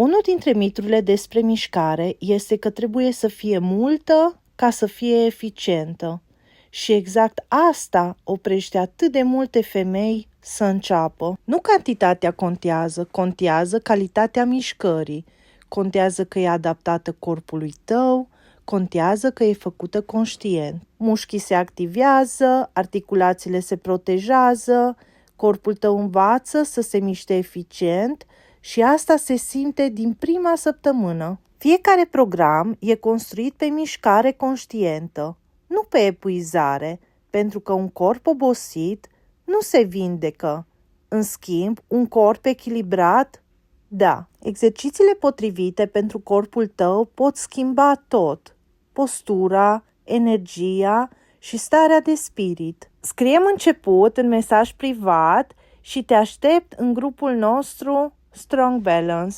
Unul dintre miturile despre mișcare este că trebuie să fie multă ca să fie eficientă. Și exact asta oprește atât de multe femei să înceapă. Nu cantitatea contează calitatea mișcării. Contează că e adaptată corpului tău, contează că e făcută conștient. Mușchii se activează, articulațiile se protejează, corpul tău învață să se miște eficient și asta se simte din prima săptămână. Fiecare program e construit pe mișcare conștientă, nu pe epuizare, pentru că un corp obosit nu se vindecă. În schimb, un corp echilibrat, da. Exercițiile potrivite pentru corpul tău pot schimba tot: postura, energia și starea de spirit. Scrie-mi început în mesaj privat și te aștept în grupul nostru Strong Balance.